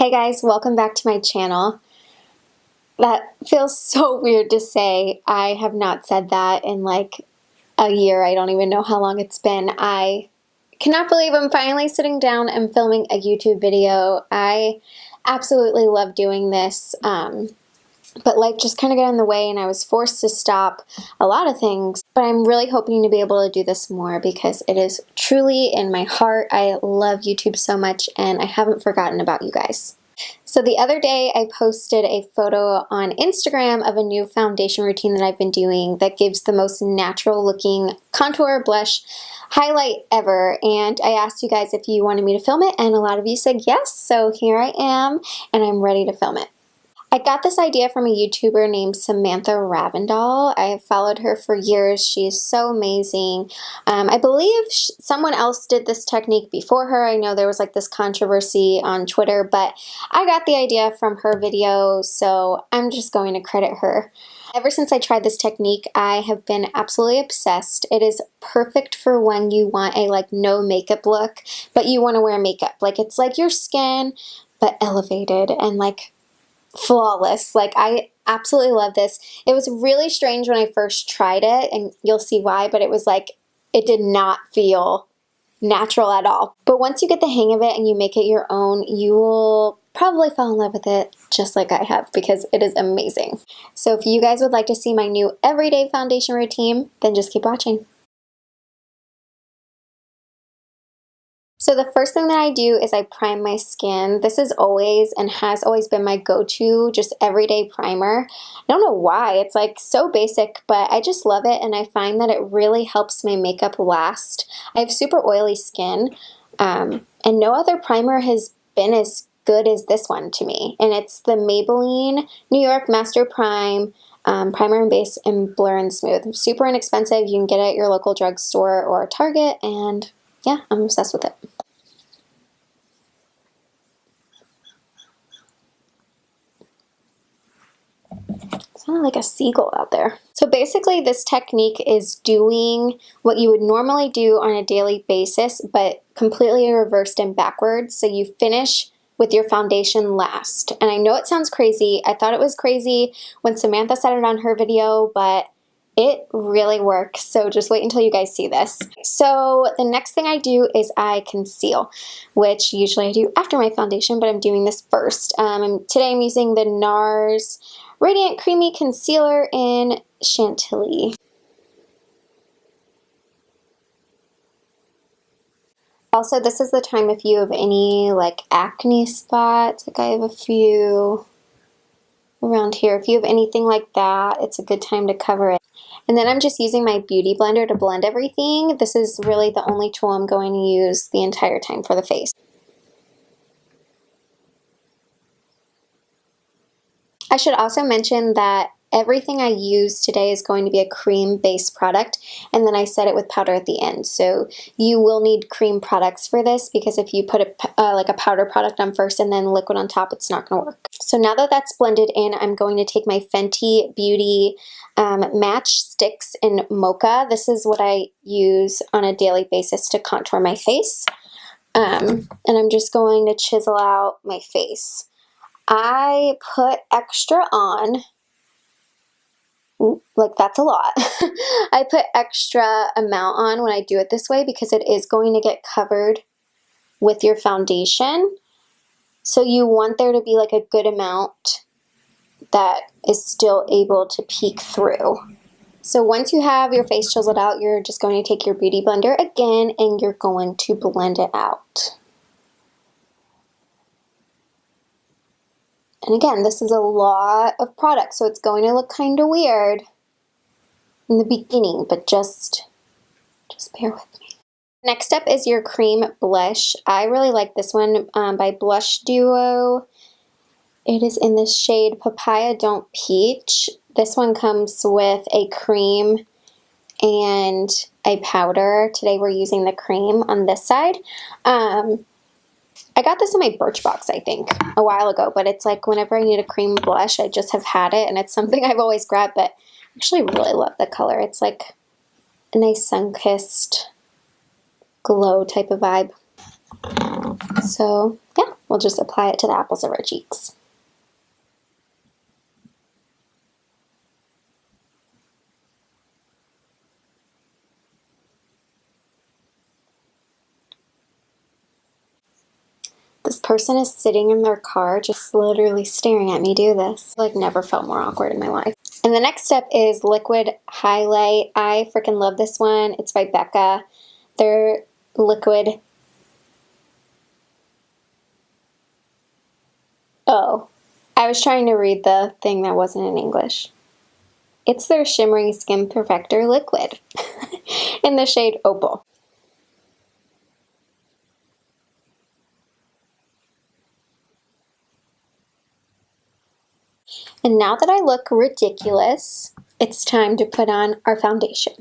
Hey guys, welcome back to my channel. That feels so weird to say. I have not said that in like a year. I don't even know how long it's been. I cannot believe I'm finally sitting down and filming a YouTube video. I absolutely love doing this, but life just kind of got in the way and I was forced to stop a lot of things. But I'm really hoping to be able to do this more because it is truly in my heart. I love YouTube so much and I haven't forgotten about you guys. So the other day I posted a photo on Instagram of a new foundation routine that I've been doing that gives the most natural looking contour, blush, highlight ever, and I asked you guys if you wanted me to film it and a lot of you said yes, so here I am and I'm ready to film it. I got this idea from a YouTuber named Samantha Ravndahl. I have followed her for years. She is so amazing. I believe someone else did this technique before her. I know there was like this controversy on Twitter, but I got the idea from her video, so I'm just going to credit her. Ever since I tried this technique, I have been absolutely obsessed. It is perfect for when you want a like no makeup look, but you want to wear makeup. Like it's like your skin, but elevated and like flawless. Like I absolutely love this. It was really strange when I first tried it and you'll see why, but it was like it did not feel natural at all. But once you get the hang of it and you make it your own, you will probably fall in love with it just like I have because it is amazing. So if you guys would like to see my new everyday foundation routine, then just keep watching. So the first thing that I do is I prime my skin. This is always and has always been my go-to, just everyday primer. I don't know why, it's like so basic, but I just love it and I find that it really helps my makeup last. I have super oily skin and no other primer has been as good as this one to me. And it's the Maybelline New York Master Prime Primer and Base in Blur and Smooth. Super inexpensive, you can get it at your local drugstore or Target and yeah, I'm obsessed with it. Sounded like a seagull out there. So basically this technique is doing what you would normally do on a daily basis, but completely reversed and backwards. So you finish with your foundation last. And I know it sounds crazy. I thought it was crazy when Samantha said it on her video, but it really works, so just wait until you guys see this. So the next thing I do is I conceal, which usually I do after my foundation, but I'm doing this first. Today I'm using the NARS Radiant Creamy Concealer in Chantilly. Also, this is the time if you have any like acne spots, like I have a few around here. If you have anything like that, it's a good time to cover it. And then I'm just using my beauty blender to blend everything. This is really the only tool I'm going to use the entire time for the face. I should also mention that everything I use today is going to be a cream-based product, and then I set it with powder at the end. So you will need cream products for this because if you put like a powder product on first and then liquid on top, it's not going to work. So now that that's blended in, I'm going to take my Fenty Beauty Match Sticks in Mocha. This is what I use on a daily basis to contour my face. And I'm just going to chisel out my face. I put extra on. Like that's a lot. I put extra amount on when I do it this way because it is going to get covered with your foundation. So you want there to be like a good amount that is still able to peek through. So once you have your face chiseled out, you're just going to take your beauty blender again and you're going to blend it out. And again, this is a lot of product, so it's going to look kind of weird in the beginning, but just bear with me. Next up is your cream blush. I really like this one by Blush Duo. It is in the shade Papaya Don't Peach. This one comes with a cream and a powder. Today we're using the cream on this side. I got this in my Birchbox, I think, a while ago, but it's like whenever I need a cream blush, I just have had it, and it's something I've always grabbed, but I actually really love the color. It's like a nice sun-kissed glow type of vibe. So, yeah, we'll just apply it to the apples of our cheeks. This person is sitting in their car just literally staring at me do this. Like, never felt more awkward in my life. And the next step is liquid highlight. I freaking love this one. It's by Becca. Their liquid. Oh, I was trying to read the thing that wasn't in English. It's their Shimmering Skin Perfector Liquid in the shade Opal. And now that I look ridiculous, it's time to put on our foundation.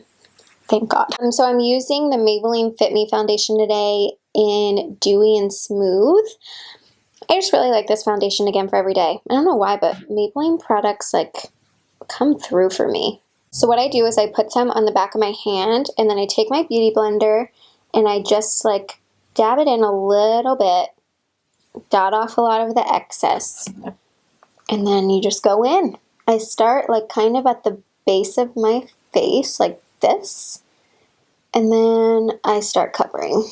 Thank God. So I'm using the Maybelline Fit Me foundation today in Dewy and Smooth. I just really like this foundation again for every day. I don't know why, but Maybelline products like come through for me. So what I do is I put some on the back of my hand, and then I take my beauty blender and I just like dab it in a little bit, dot off a lot of the excess. And then you just go in. I start like kind of at the base of my face, like this. And then I start covering.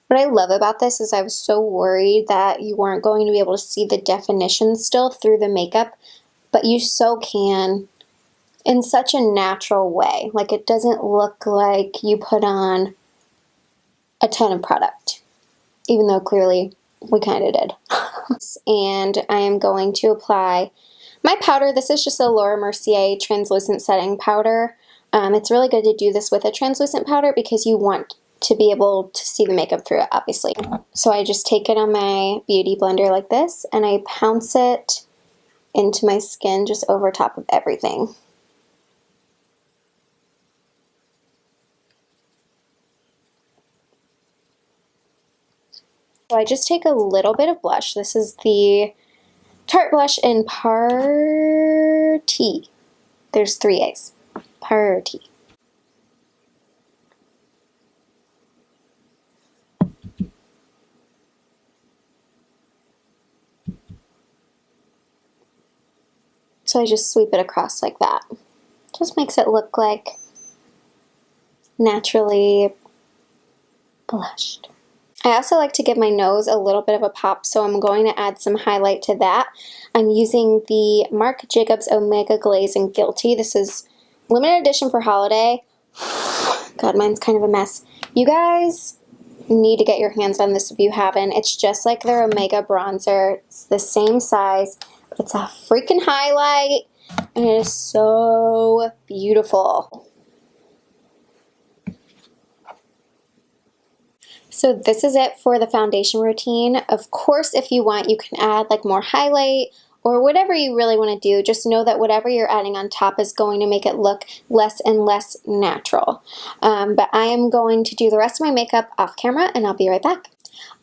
What I love about this is I was so worried that you weren't going to be able to see the definition still through the makeup, but you so can. In such a natural way. Like, it doesn't look like you put on a ton of product, even though clearly we kind of did. And I am going to apply my powder. This is just a Laura Mercier translucent setting powder. It's really good to do this with a translucent powder because you want to be able to see the makeup through it, obviously. So I just take it on my beauty blender like this, and I pounce it into my skin just over top of everything. So I just take a little bit of blush. This is the Tarte blush in Party. There's 3 A's. Party. So I just sweep it across like that. Just makes it look like naturally blushed. I also like to give my nose a little bit of a pop, so I'm going to add some highlight to that. I'm using the Marc Jacobs Omega Glaze in Guilty. This is limited edition for holiday. God, mine's kind of a mess. You guys need to get your hands on this if you haven't. It's just like their Omega bronzer. It's the same size, but it's a freaking highlight, and it is so beautiful. So this is it for the foundation routine. Of course, if you want, you can add like more highlight or whatever you really want to do. Just know that whatever you're adding on top is going to make it look less and less natural. But I am going to do the rest of my makeup off camera, and I'll be right back.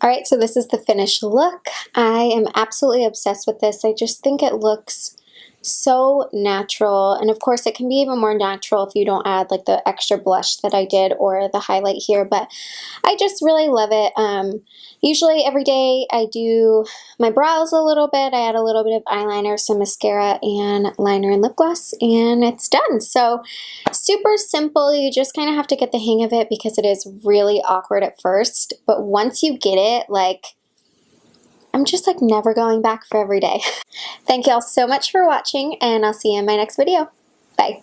All right, so this is the finished look. I am absolutely obsessed with this. I just think it looks so natural, and of course it can be even more natural if you don't add like the extra blush that I did or the highlight here, but I just really love it. Usually every day I do my brows a little bit, I add a little bit of eyeliner, some mascara, and liner and lip gloss, and it's done. So super simple. You just kind of have to get the hang of it because it is really awkward at first, but once you get it, like, I'm just like never going back for every day. Thank y'all so much for watching, and I'll see you in my next video. Bye.